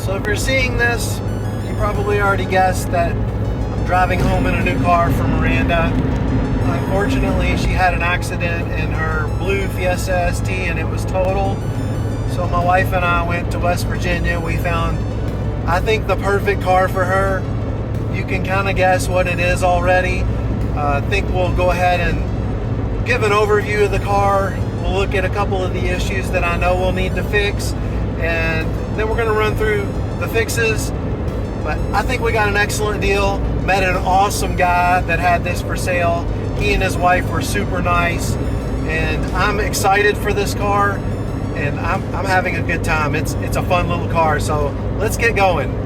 So if you're seeing this, you probably already guessed that I'm driving home in a new car from Miranda. Unfortunately, she had an accident in her blue Fiesta ST and it was total. So my wife and I went to West Virginia. We found, I think, the perfect car for her. You can kind of guess what it is already. I think we'll go ahead and give an overview of the car. We'll look at a couple of the issues that I know we'll need to fix, and then we're going to run through the fixes. But I think we got an excellent deal. Met an awesome guy that had this for sale. He and his wife were super nice, and I'm excited for this car, and I'm having a good time. It's a fun little car, so let's get going.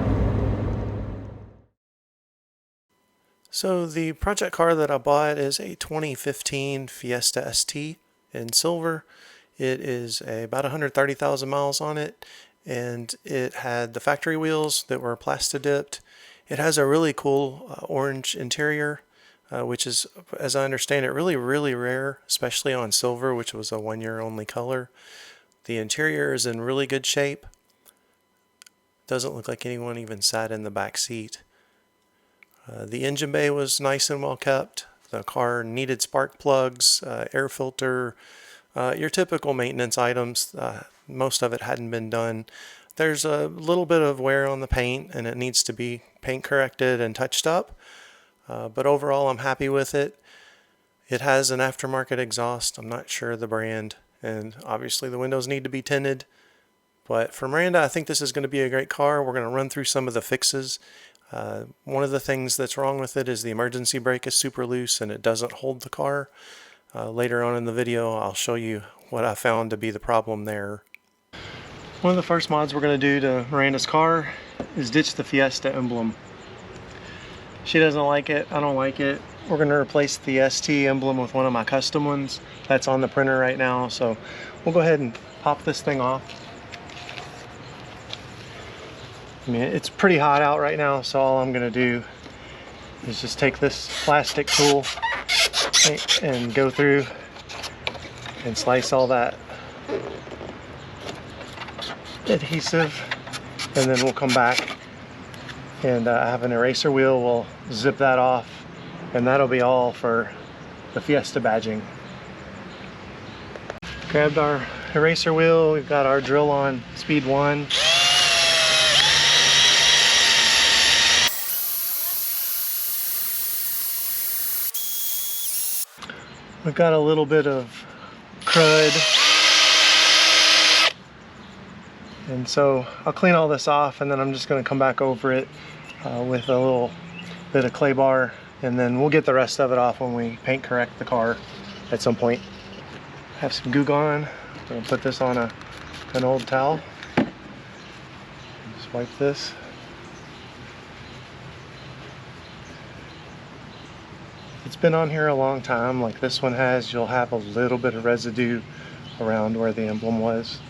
So the project car that I bought is a 2015 Fiesta ST in silver. It is about 130,000 miles on it, and it had the factory wheels that were plasti dipped. It has a really cool orange interior, which is, as I understand it, really rare, especially on silver, which was a 1-year only color. The interior is in really good shape. Doesn't look like anyone even sat in the back seat. The engine bay was nice and well kept. The car needed spark plugs, air filter, your typical maintenance items. Most of it hadn't been done. There's a little bit of wear on the paint and it needs to be paint corrected and touched up. But overall, I'm happy with it. It has an aftermarket exhaust. I'm not sure the brand, and obviously the windows need to be tinted. But for Miranda, I think this is going to be a great car. We're going to run through some of the fixes. One of the things that's wrong with it is the emergency brake is super loose and it doesn't hold the car. Later on in the video, I'll show you what I found to be the problem there. One of the first mods we're going to do to Miranda's car is ditch the Fiesta emblem. She doesn't like it, I don't like it. We're going to replace the ST emblem with one of my custom ones that's on the printer right now. So we'll go ahead and pop this thing off. I mean, it's pretty hot out right now, so all I'm going to do is just take this plastic tool and go through and slice all that adhesive, and then we'll come back and I have an eraser wheel. We'll zip that off, and that'll be all for the Fiesta badging. Grabbed our eraser wheel, we've got our drill on speed 1. We've got a little bit of crud, and so I'll clean all this off, and then I'm just going to come back over it with a little bit of clay bar, and then we'll get the rest of it off when we paint correct the car at some point. Have some Goo Gone. I'm going to put this on an old towel. Just wipe this. It's been on here a long time, like this one has. You'll have a little bit of residue around where the emblem was.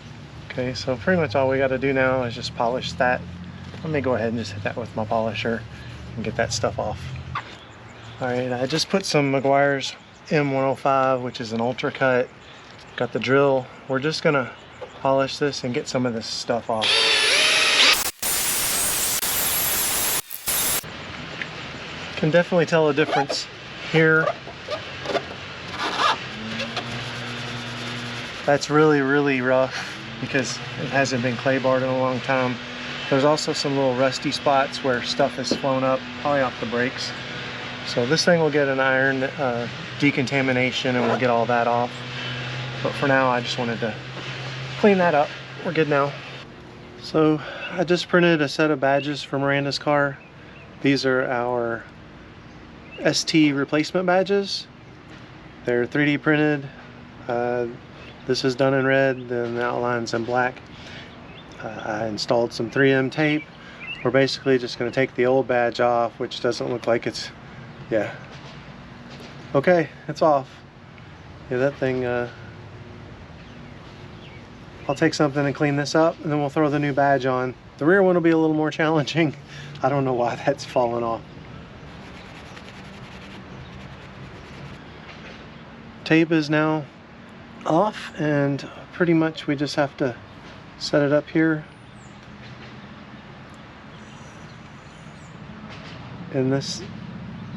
Okay, so pretty much all we got to do now is just polish that. Let me go ahead and just hit that with my polisher and get that stuff off. Alright, I just put some Meguiar's M105, which is an ultra cut. Got the drill. We're just going to polish this and get some of this stuff off. Can definitely tell a difference here. That's really rough because it hasn't been clay barred in a long time. There's also some little rusty spots where stuff has flown up, probably off the brakes. So this thing will get an iron decontamination and we'll get all that off. But for now, I just wanted to clean that up. We're good now. So I just printed a set of badges for Miranda's car. These are our ST replacement badges. They're 3D printed. This is done in red, then the outline's in black. I installed some 3M tape. We're basically just going to take the old badge off, which doesn't look like it's, yeah. Okay, it's off. Yeah, that thing, I'll take something and clean this up, and then we'll throw the new badge on. The rear one will be a little more challenging. I don't know why that's fallen off. Tape is now off, and pretty much we just have to set it up here And this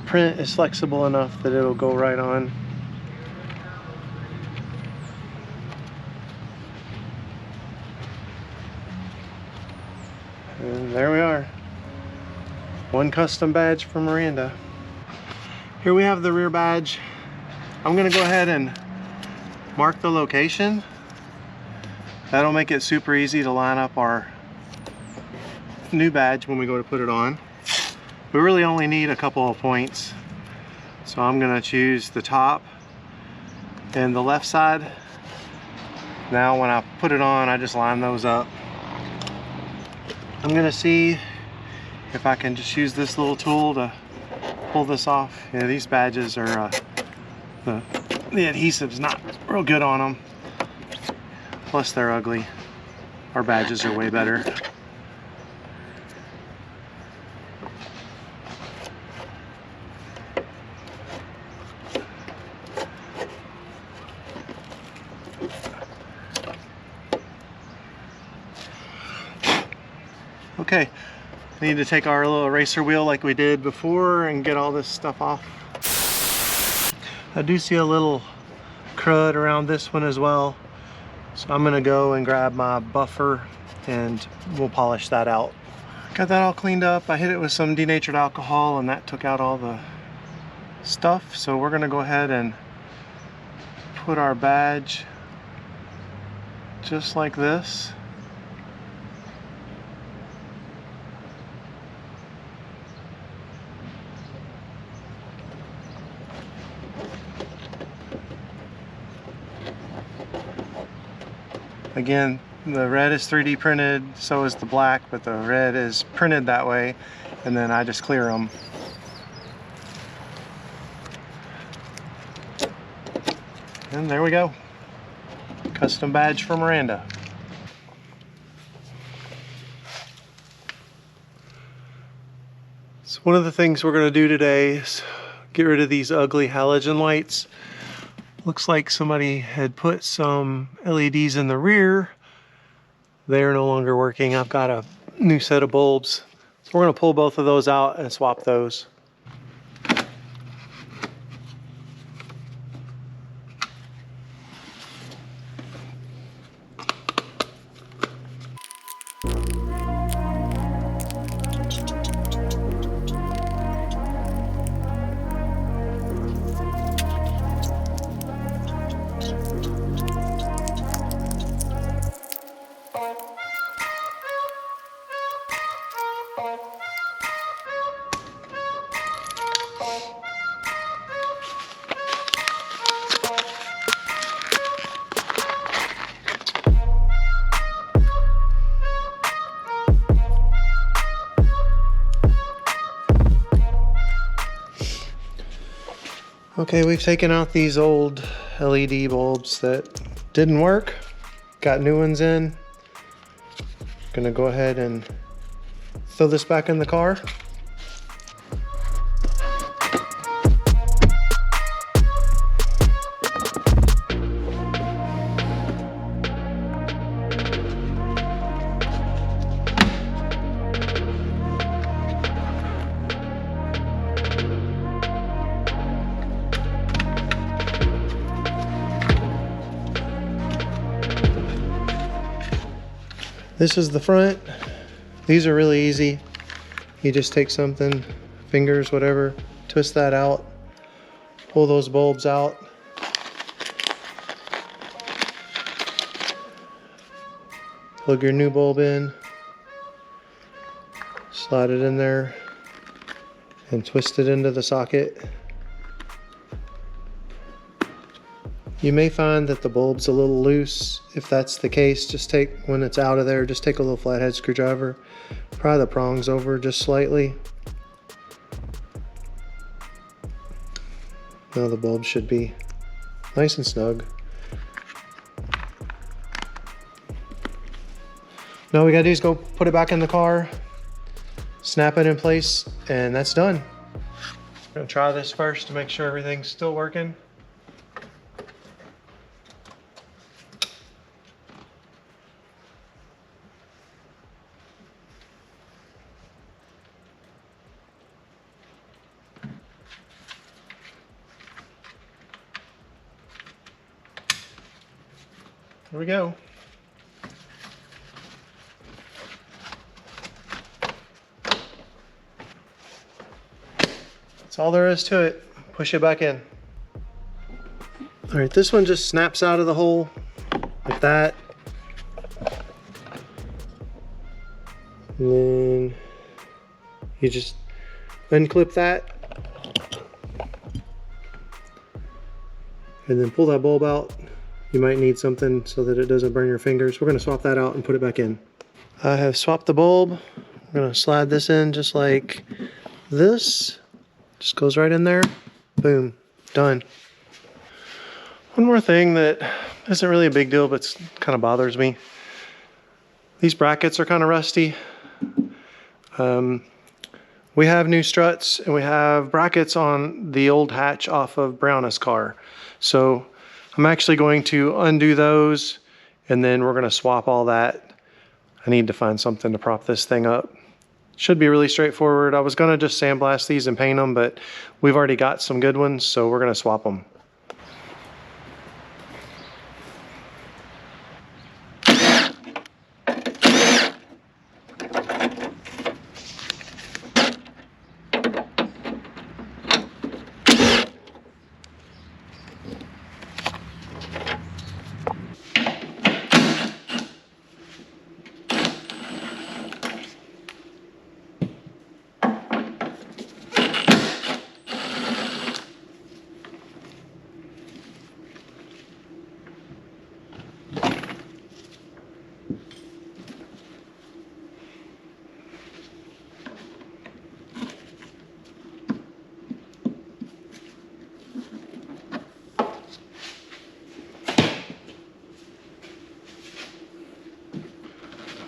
print is flexible enough that it'll go right on. And there we are. One custom badge for Miranda. Here we have the rear badge. I'm gonna go ahead and mark the location. That'll make it super easy to line up our new badge when we go to put it on. We really only need a couple of points. So I'm gonna choose the top and the left side. Now when I put it on, I just line those up. I'm gonna see if I can just use this little tool to pull this off. Yeah, these badges are, the adhesive's not real good on them. Plus they're ugly. Our badges are way better. Okay, we need to take our little eraser wheel like we did before and get all this stuff off. I do see a little crud around this one as well. So I'm gonna go and grab my buffer and we'll polish that out. Got that all cleaned up. I hit it with some denatured alcohol and that took out all the stuff. So we're gonna go ahead and put our badge just like this. Again, the red is 3D printed, so is the black, but the red is printed that way, and then I just clear them. And there we go. Custom badge for Miranda. So one of the things we're going to do today is get rid of these ugly halogen lights. Looks like somebody had put some LEDs in the rear. They're no longer working. I've got a new set of bulbs. So we're going to pull both of those out and swap those. Okay, we've taken out these old LED bulbs that didn't work. Got new ones in. Gonna go ahead and throw this back in the car. This is the front. These are really easy. You just take something, fingers, whatever, twist that out, pull those bulbs out. Plug your new bulb in, slide it in there, and twist it into the socket. You may find that the bulb's a little loose. If that's the case, just take, when it's out of there, just take a little flathead screwdriver, pry the prongs over just slightly. Now the bulb should be nice and snug. Now all we gotta do is go put it back in the car, snap it in place, and that's done. I'm gonna try this first to make sure everything's still working. Here we go. That's all there is to it. Push it back in. All right, this one just snaps out of the hole like that. And then you just unclip that. And then pull that bulb out. You might need something so that it doesn't burn your fingers. We're gonna swap that out and put it back in. I have swapped the bulb. I'm gonna slide this in just like this. Just goes right in there. Boom, done. One more thing that isn't really a big deal, but kind of bothers me. These brackets are kind of rusty. We have new struts and we have brackets on the old hatch off of Brown's car. So I'm actually going to undo those and then we're going to swap all that. I need to find something to prop this thing up. Should be really straightforward. I was going to just sandblast these and paint them, but we've already got some good ones, so we're going to swap them.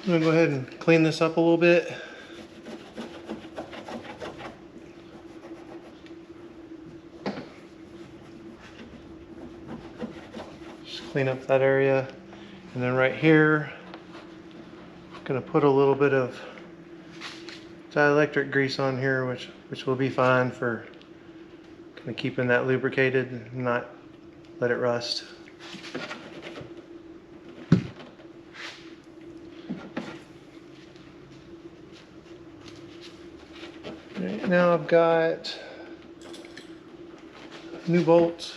I'm gonna go ahead and clean this up a little bit. Just clean up that area. And then right here, I'm gonna put a little bit of dielectric grease on here, which will be fine for kind of keeping that lubricated and not let it rust. Right, now I've got new bolts.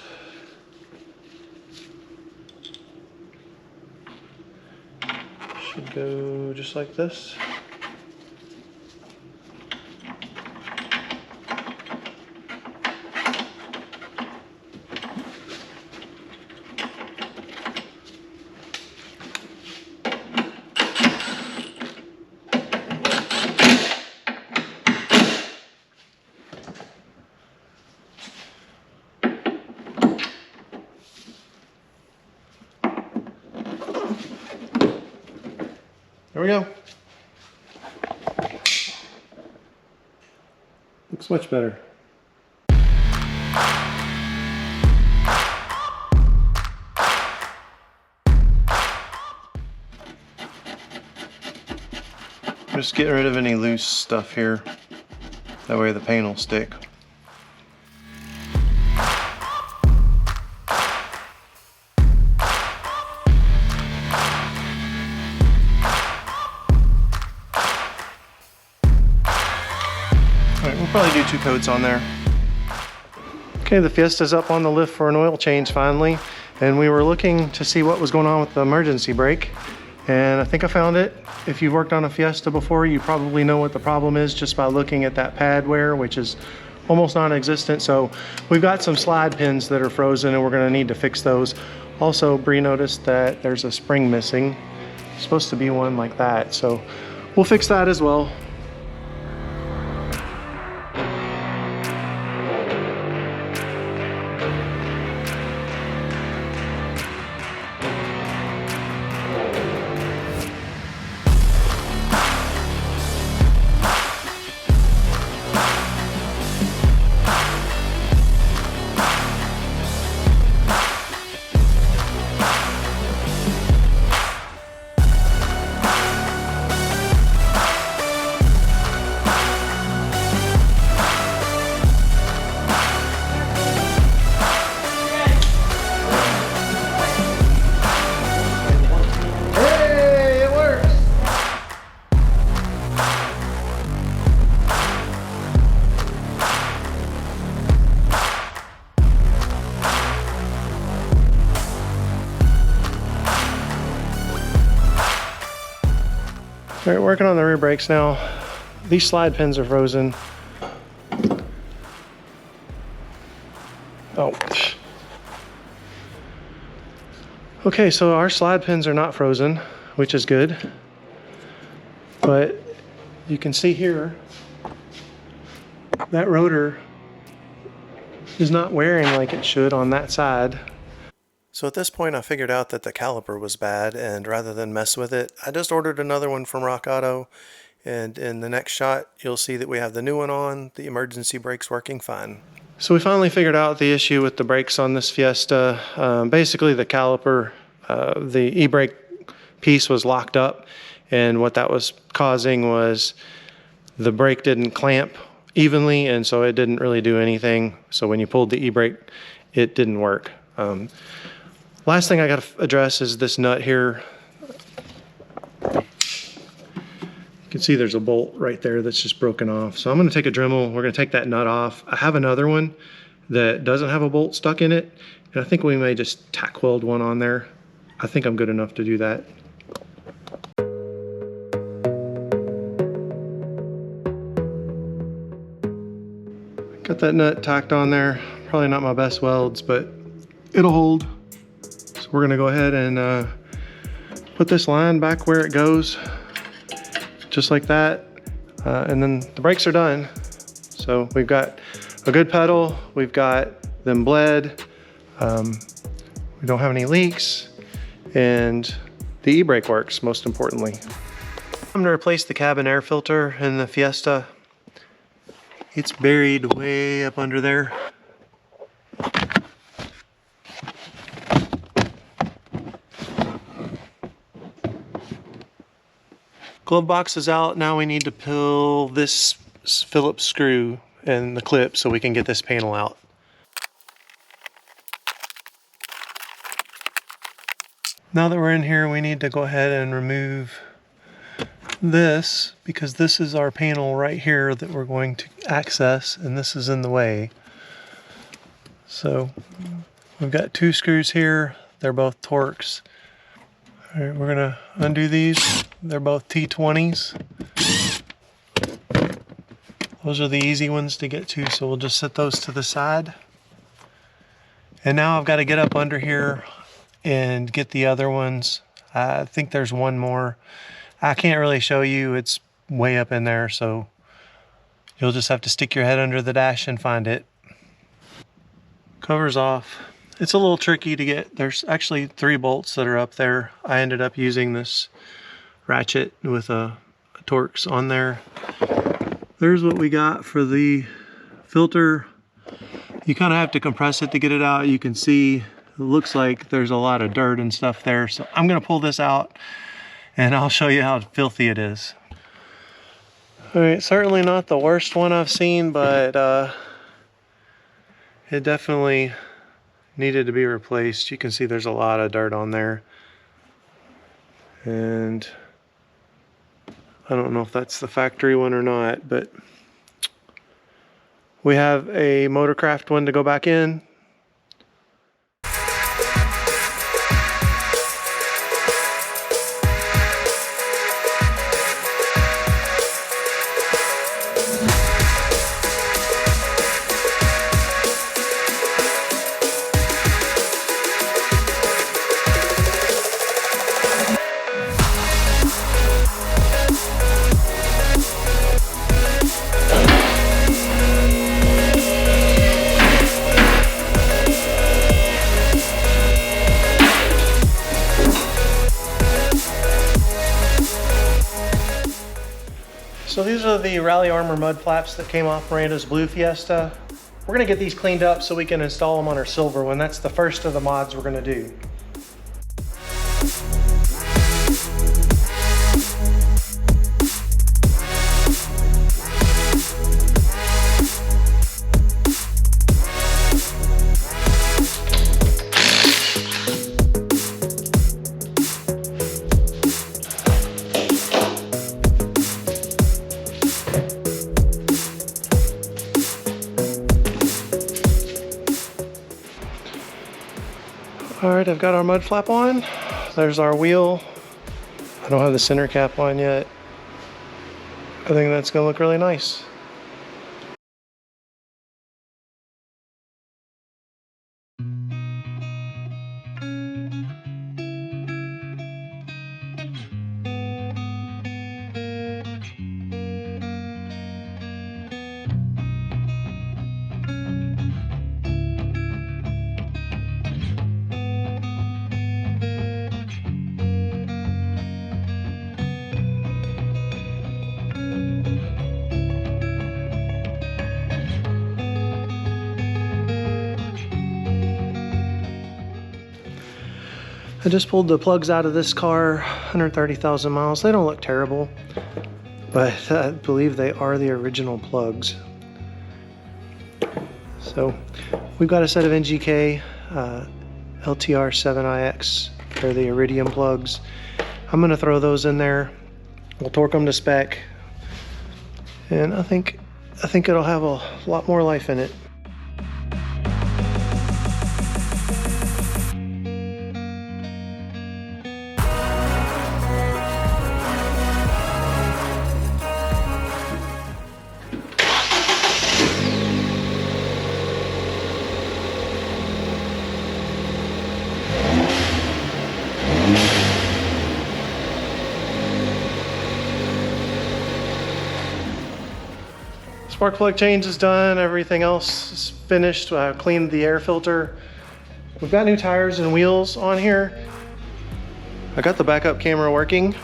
Should go just like this. There we go. Looks much better. Just getting rid of any loose stuff here. That way the paint will stick. We'll probably do 2 coats on there. Okay, the Fiesta's up on the lift for an oil change finally, and we were looking to see what was going on with the emergency brake, and I think I found it. If you've worked on a Fiesta before, you probably know what the problem is just by looking at that pad wear, which is almost non-existent. So we've got some slide pins that are frozen and we're going to need to fix those. Also, Bree noticed that there's a spring missing. It's supposed to be one like that, so we'll fix that as well. All right, working on the rear brakes now. These slide pins are frozen. Oh. Okay, so our slide pins are not frozen, which is good. But you can see here, that rotor is not wearing like it should on that side. So at this point I figured out that the caliper was bad, and rather than mess with it, I just ordered another one from Rock Auto, and in the next shot you'll see that we have the new one on, the emergency brakes working fine. So we finally figured out the issue with the brakes on this Fiesta. Basically the caliper, the e-brake piece was locked up, and what that was causing was the brake didn't clamp evenly, and so it didn't really do anything. So when you pulled the e-brake, it didn't work. Last thing I got to address is this nut here. You can see there's a bolt right there that's just broken off. So I'm going to take a Dremel. We're going to take that nut off. I have another one that doesn't have a bolt stuck in it, and I think we may just tack weld one on there. I think I'm good enough to do that. Got that nut tacked on there. Probably not my best welds, but it'll hold. So we're gonna go ahead and put this line back where it goes, just like that. And then the brakes are done. So we've got a good pedal, we've got them bled, we don't have any leaks, and the e-brake works, most importantly. I'm gonna replace the cabin air filter in the Fiesta. It's buried way up under there. Glove box is out. Now we need to pull this Phillips screw and the clip so we can get this panel out. Now that we're in here, we need to go ahead and remove this, because this is our panel right here that we're going to access, and this is in the way. So we've got two screws here. They're both Torx. All right, we're gonna undo these. They're both T20s. Those are the easy ones to get to, so we'll just set those to the side. And now I've got to get up under here and get the other ones. I think there's one more. I can't really show you, it's way up in there, so you'll just have to stick your head under the dash and find it. Cover's off. It's a little tricky to get. There's actually 3 bolts that are up there. I ended up using this ratchet with a Torx on there. There's what we got for the filter. You kind of have to compress it to get it out. You can see it looks like there's a lot of dirt and stuff there. So I'm gonna pull this out and I'll show you how filthy it is. All right, certainly not the worst one I've seen, but it definitely needed to be replaced. You can see there's a lot of dirt on there. And I don't know if that's the factory one or not, but we have a Motorcraft one to go back in. So these are the Rally Armor mud flaps that came off Miranda's blue Fiesta. We're gonna get these cleaned up so we can install them on our silver one. That's the first of the mods we're gonna do. All right, I've got our mud flap on. There's our wheel. I don't have the center cap on yet. I think that's gonna look really nice. I just pulled the plugs out of this car, 130,000 miles. They don't look terrible, but I believe they are the original plugs. So we've got a set of NGK LTR7iX. They're the Iridium plugs. I'm gonna throw those in there. We'll torque them to spec, and I think it'll have a lot more life in it. Spark plug change is done, everything else is finished. I cleaned the air filter. We've got new tires and wheels on here. I got the backup camera working.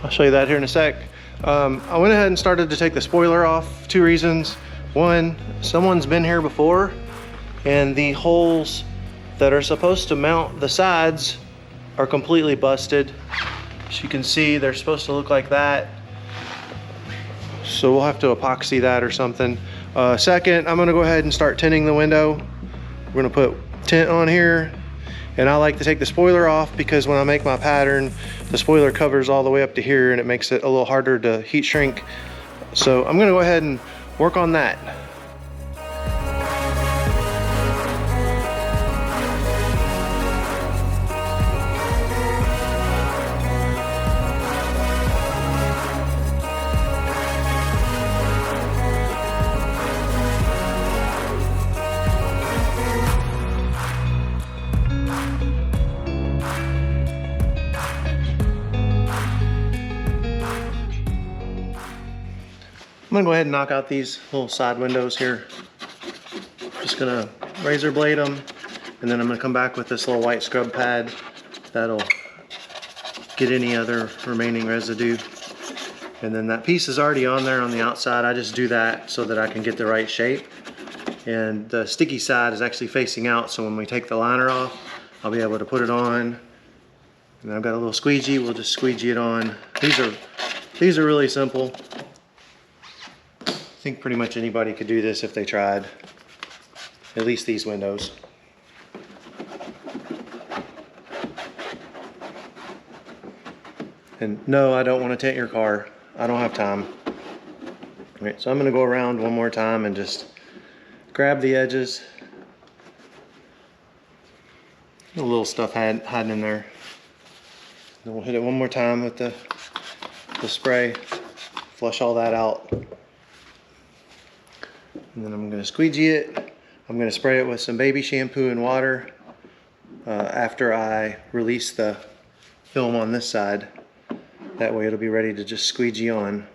I'll show you that here in a sec. I went ahead and started to take the spoiler off. 2 reasons. One, someone's been here before, and the holes that are supposed to mount the sides are completely busted. As you can see, they're supposed to look like that. So we'll have to epoxy that or something. Second, I'm gonna go ahead and start tinting the window. We're gonna put tint on here, and I like to take the spoiler off because when I make my pattern, the spoiler covers all the way up to here and it makes it a little harder to heat shrink. So I'm gonna go ahead and work on that. I'm gonna go ahead and knock out these little side windows here. Just gonna razor blade them, and then I'm gonna come back with this little white scrub pad that'll get any other remaining residue. And then that piece is already on there on the outside. I just do that so that I can get the right shape. And the sticky side is actually facing out, so when we take the liner off, I'll be able to put it on. And I've got a little squeegee, we'll just squeegee it on. These are really simple. I think pretty much anybody could do this if they tried. At least these windows. And no, I don't want to tint your car. I don't have time. All right, so I'm gonna go around one more time and just grab the edges. A little stuff hiding in there. Then we'll hit it one more time with the spray. Flush all that out. And then I'm gonna squeegee it. I'm gonna spray it with some baby shampoo and water after I release the film on this side. That way it'll be ready to just squeegee on.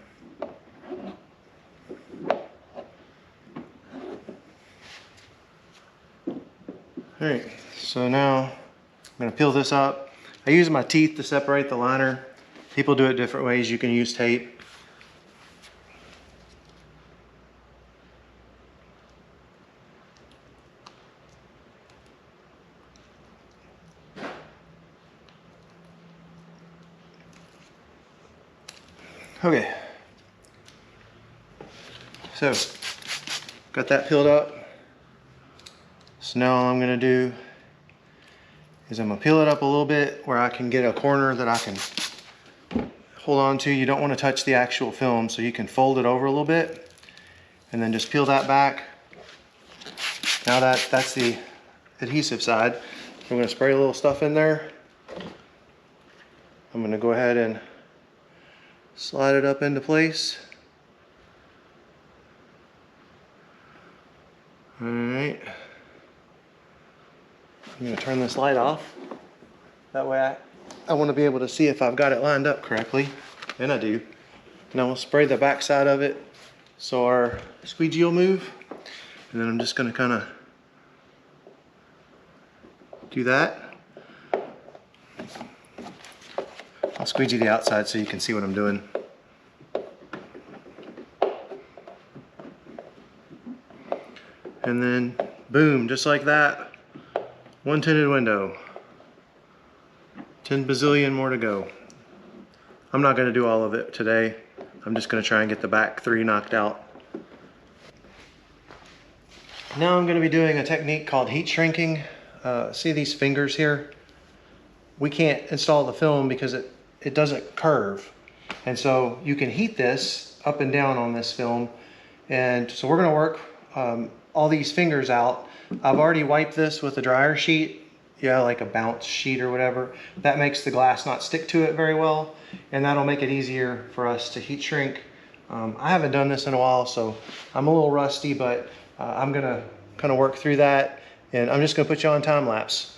All right, so now I'm gonna peel this up. I use my teeth to separate the liner. People do it different ways. You can use tape. Okay, so got that peeled up. So now all I'm gonna do is I'm gonna peel it up a little bit where I can get a corner that I can hold on to. You don't want to touch the actual film, so you can fold it over a little bit and then just peel that back. Now that's the adhesive side. I'm gonna spray a little stuff in there. I'm gonna go ahead and slide it up into place. All right. I'm gonna turn this light off. That way I want to be able to see if I've got it lined up correctly, and I do. Now we'll spray the back side of it so our squeegee will move. And then I'm just gonna kind of do that. I'll squeegee the outside so you can see what I'm doing. And then boom, just like that, one tinted window. 10 bazillion more to go. I'm not gonna do all of it today. I'm just gonna try and get the back 3 knocked out. Now I'm gonna be doing a technique called heat shrinking. See these fingers here? We can't install the film because it doesn't curve. And so you can heat this up and down on this film. And so we're gonna work all these fingers out. I've already wiped this with a dryer sheet. Yeah, like a bounce sheet or whatever. That makes the glass not stick to it very well. And that'll make it easier for us to heat shrink. I haven't done this in a while, so I'm a little rusty, but I'm gonna kind of work through that. And I'm just gonna put you on time lapse.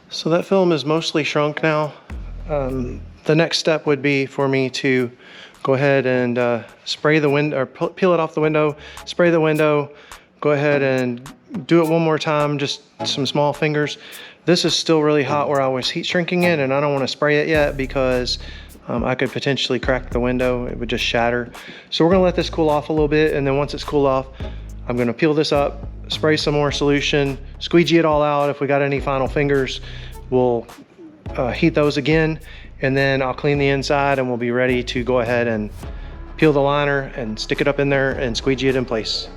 So that film is mostly shrunk now. The next step would be for me to go ahead and spray the window, or peel it off the window, spray the window, go ahead and do it one more time, just some small fingers. This is still really hot where I was heat shrinking it, and I don't want to spray it yet because I could potentially crack the window. It would just shatter. So we're gonna let this cool off a little bit, and then once it's cooled off, I'm gonna peel this up, spray some more solution, squeegee it all out. If we got any final fingers, we'll heat those again, and then I'll clean the inside and we'll be ready to go ahead and peel the liner and stick it up in there and squeegee it in place.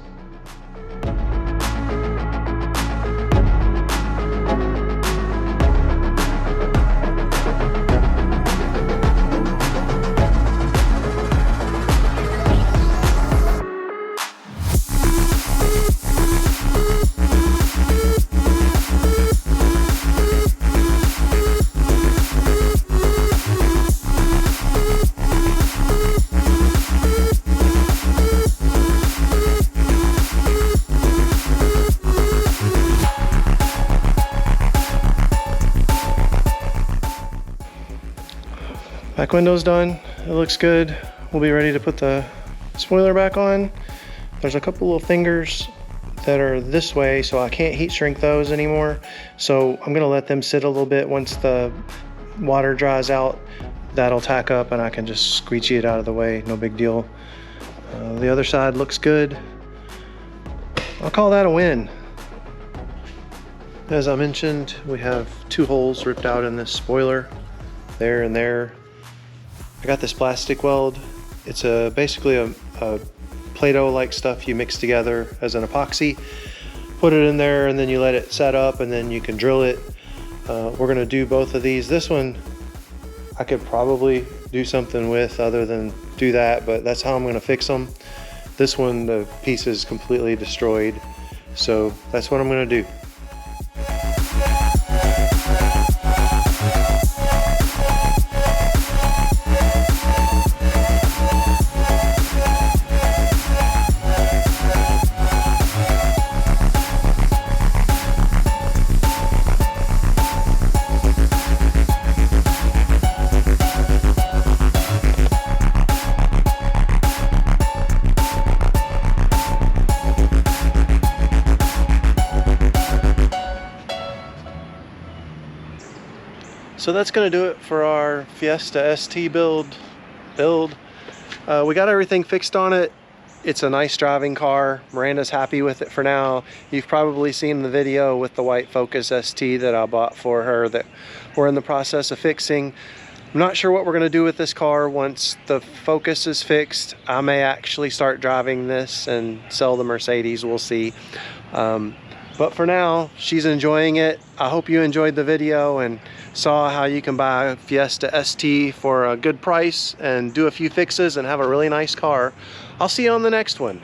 Back window's done, it looks good. We'll be ready to put the spoiler back on. There's a couple little fingers that are this way, so I can't heat shrink those anymore. So I'm gonna let them sit a little bit. Once the water dries out, that'll tack up and I can just squeegee it out of the way, no big deal. The other side looks good. I'll call that a win. As I mentioned, we have 2 holes ripped out in this spoiler, there and there. I got this plastic weld. It's basically a Play-Doh-like stuff you mix together as an epoxy. Put it in there and then you let it set up and then you can drill it. We're gonna do both of these. This one I could probably do something with other than do that, but that's how I'm gonna fix them. This one, the piece is completely destroyed. So that's what I'm gonna do. So that's going to do it for our Fiesta ST build. We got everything fixed on it. It's a nice driving car. Miranda's happy with it for now. You've probably seen the video with the white Focus ST that I bought for her that we're in the process of fixing. I'm not sure what we're going to do with this car once the Focus is fixed. I may actually start driving this and sell the Mercedes. We'll see. But for now, she's enjoying it. I hope you enjoyed the video and saw how you can buy a Fiesta ST for a good price and do a few fixes and have a really nice car. I'll see you on the next one.